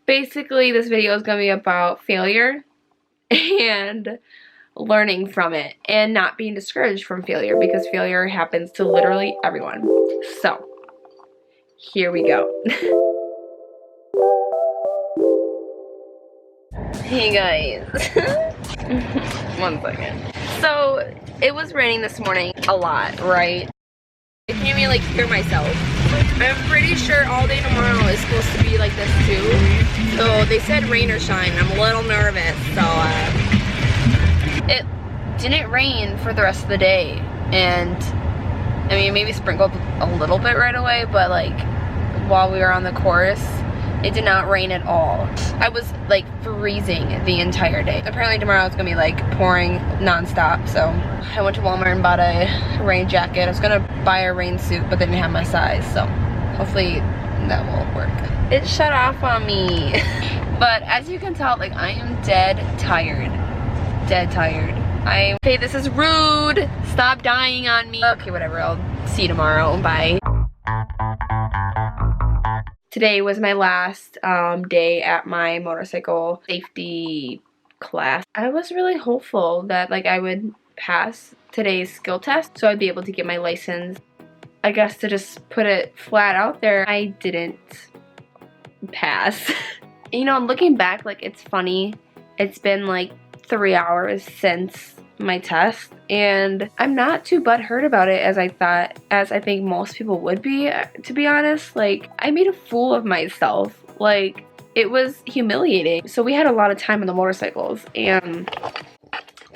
basically this video is going to be about failure and learning from it and not being discouraged from failure, because failure happens to literally everyone. So here we go. Hey guys. One second. So it was raining this morning a lot, right? I can't even like hear myself. I'm pretty sure all day tomorrow is supposed to be like this too. So they said rain or shine. I'm a little nervous. So it didn't rain for the rest of the day, and I mean maybe sprinkled a little bit right away, but like while we were on the course it did not rain at all. I was like freezing the entire day. Apparently tomorrow it's gonna be like pouring non-stop, so I went to Walmart and bought a rain jacket. I was gonna buy a rain suit, but they didn't have my size, so hopefully that will work. It shut off on me. But as you can tell, like I am dead tired. Dead tired. Okay, this is rude. Stop dying on me. Okay, whatever, I'll see you tomorrow. Bye. Today was my last day at my motorcycle safety class. I was really hopeful that like I would pass today's skill test so I'd be able to get my license. I guess to just put it flat out there, I didn't pass. You know, looking back, like it's funny. It's been like 3 hours since my test, and I'm not too butthurt about it as I thought, as I think most people would be, to be honest. Like, I made a fool of myself. Like, it was humiliating. So we had a lot of time on the motorcycles, and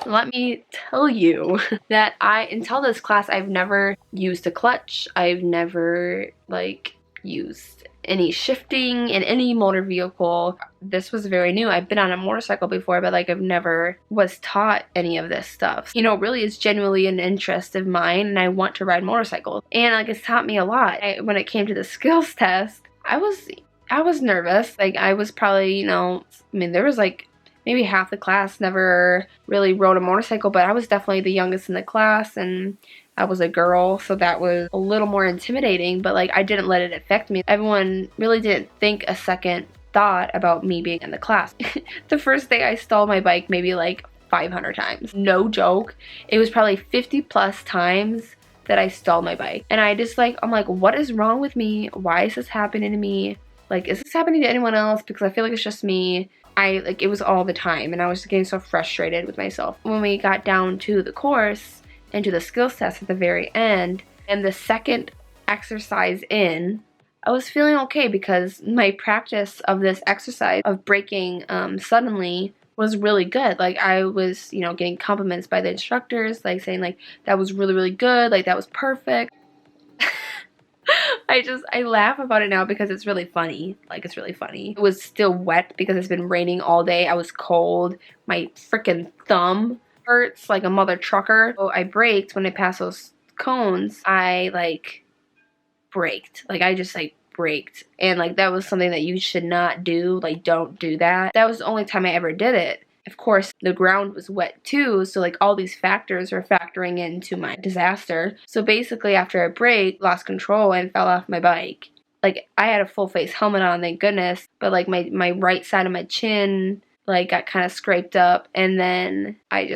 let me tell you that until this class, I've never used a clutch. I've never, like, used any shifting in any motor vehicle. This was very new. I've been on a motorcycle before, but like I've never was taught any of this stuff. You know, really it's genuinely an interest of mine, and I want to ride motorcycles. And like it's taught me a lot. When it came to the skills test, I was nervous. Like I was probably, you know, I mean there was like maybe half the class never really rode a motorcycle, but I was definitely the youngest in the class, and I was a girl, so that was a little more intimidating, but like I didn't let it affect me. Everyone really didn't think a second thought about me being in the class. The first day I stalled my bike maybe like 500 times. No joke. It was probably 50 plus times that I stalled my bike. And I'm like, what is wrong with me? Why is this happening to me? Like, is this happening to anyone else? Because I feel like it's just me. It was all the time, and I was getting so frustrated with myself. When we got down to the course, into the skills test at the very end, and the second exercise in, I was feeling okay because my practice of this exercise of braking suddenly was really good. Like I was, you know, getting compliments by the instructors, like saying like that was really, really good, like that was perfect. I laugh about it now because it's really funny. Like it's really funny. It was still wet because it's been raining all day. I was cold. My freaking thumb hurts like a mother trucker. So I braked when I passed those cones. I like braked. Like I just like braked, and like that was something that you should not do. Like don't do that. That was the only time I ever did it. Of course the ground was wet too, so like all these factors were factoring into my disaster. So basically after I braked, lost control and fell off my bike. Like I had a full face helmet on, thank goodness, but like my right side of my chin like got kind of scraped up, and then I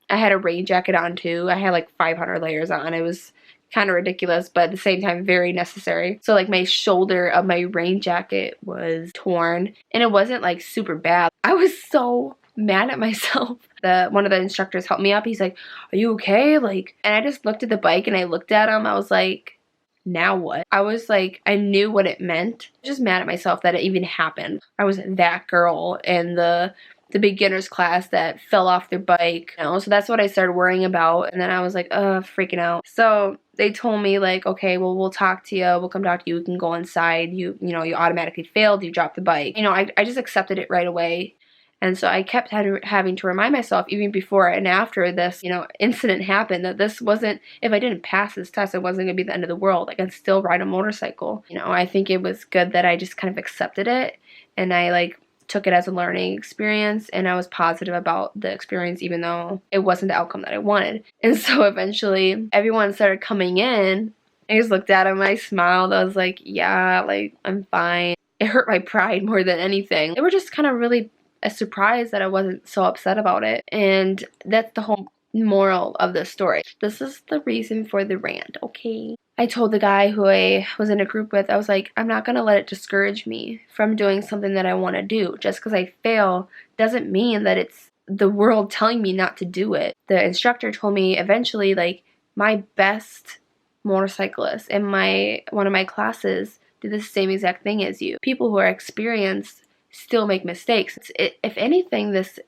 had a rain jacket on too. I had like 500 layers on. It was kind of ridiculous, but at the same time very necessary. So like my shoulder of my rain jacket was torn, and it wasn't like super bad. I was so mad at myself. One of the instructors helped me up. He's like, "Are you okay?" Like, and I just looked at the bike and I looked at him. I was like, now what? I was like, I knew what it meant. I was just mad at myself that it even happened. I was that girl in the beginner's class that fell off their bike, you know? So that's what I started worrying about, and then I was like, freaking out. So they told me like, okay, well, we'll talk to you. We'll come talk to you. You can go inside. You know, you automatically failed. You dropped the bike. You know, I just accepted it right away. And so I kept having to remind myself, even before and after this, you know, incident happened, that this wasn't, if I didn't pass this test, it wasn't going to be the end of the world. I could still ride a motorcycle. You know, I think it was good that I just kind of accepted it, and I like took it as a learning experience, and I was positive about the experience even though it wasn't the outcome that I wanted. And so eventually everyone started coming in. I just looked at him, I smiled, I was like, yeah, like I'm fine. it hurt my pride more than anything. They were just kind of really surprised that I wasn't so upset about it. And that's the whole moral of the story. This is the reason for the rant, okay? I told the guy who I was in a group with, I was like, I'm not going to let it discourage me from doing something that I want to do. Just because I fail doesn't mean that it's the world telling me not to do it. The instructor told me eventually, like, my best motorcyclists in one of my classes do the same exact thing as you. People who are experienced still make mistakes. If anything, this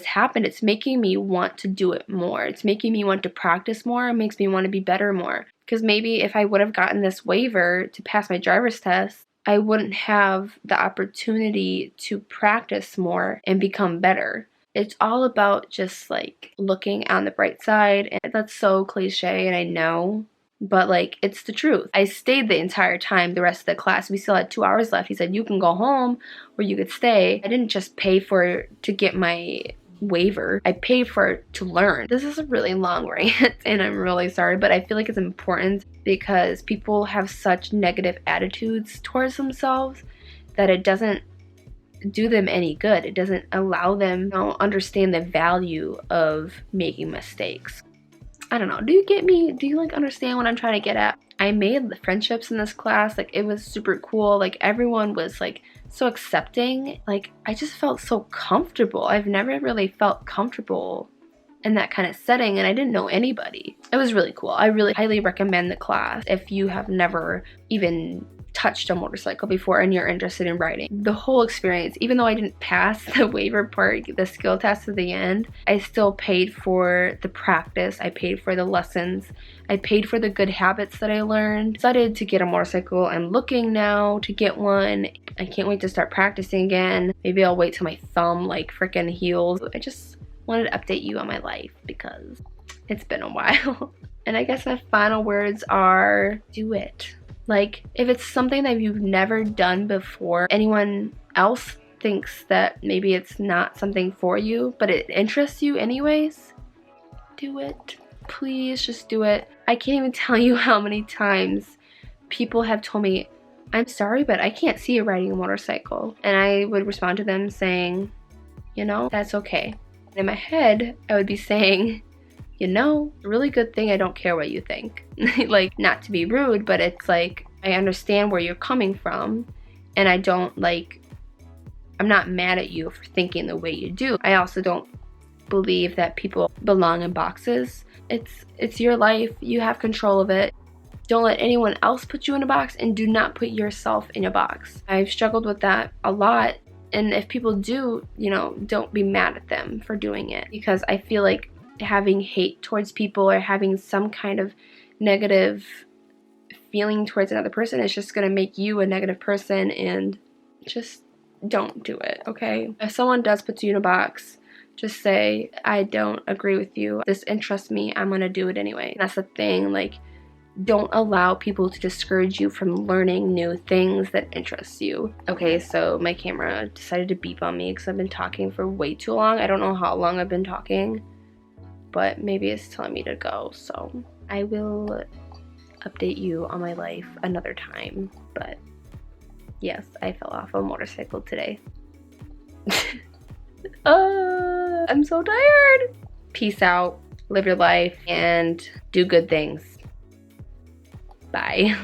happened, it's making me want to do it more. It's making me want to practice more. It makes me want to be better more. Because maybe if I would have gotten this waiver to pass my driver's test, I wouldn't have the opportunity to practice more and become better. It's all about just like looking on the bright side. And that's so cliche, and I know, but like, it's the truth. I stayed the entire time, the rest of the class. We still had 2 hours left. He said, you can go home or you could stay. I didn't just pay to get my waiver. I paid for it to learn. This is a really long rant, and I'm really sorry, but I feel like it's important because people have such negative attitudes towards themselves that it doesn't do them any good. It doesn't allow them to understand the value of making mistakes. I don't know. Do you get me? Do you like understand what I'm trying to get at? I made the friendships in this class. Like, it was super cool. Like, everyone was like so accepting. Like, I just felt so comfortable. I've never really felt comfortable in that kind of setting, and I didn't know anybody. It was really cool. I really highly recommend the class if you have never even touched a motorcycle before and you're interested in riding. The whole experience, even though I didn't pass the waiver part, the skill test at the end, I still paid for the practice. I paid for the lessons. I paid for the good habits that I learned. Decided to get a motorcycle. I'm looking now to get one. I can't wait to start practicing again. Maybe I'll wait till my thumb like freaking heals. I just wanted to update you on my life because it's been a while. And I guess my final words are, do it. Like, if it's something that you've never done before, anyone else thinks that maybe it's not something for you, but it interests you anyways, do it. Please just do it. I can't even tell you how many times people have told me, I'm sorry, but I can't see you riding a motorcycle. And I would respond to them saying, you know, that's okay. And in my head, I would be saying, you know, really good thing I don't care what you think. Like, not to be rude, but it's like, I understand where you're coming from, and I don't like, I'm not mad at you for thinking the way you do. I also don't believe that people belong in boxes. It's your life. You have control of it. Don't let anyone else put you in a box, and do not put yourself in a box. I've struggled with that a lot, and if people do, you know, don't be mad at them for doing it, because I feel like having hate towards people or having some kind of negative feeling towards another person is just going to make you a negative person, and just don't do it, okay? If someone does put you in a box, just say, I don't agree with you. This interests me. I'm going to do it anyway. That's the thing. Like, don't allow people to discourage you from learning new things that interest you. Okay, so my camera decided to beep on me because I've been talking for way too long. I don't know how long I've been talking, but maybe it's telling me to go, so I will update you on my life another time. But yes, I fell off a motorcycle today. I'm so tired. Peace out, live your life, and do good things. Bye.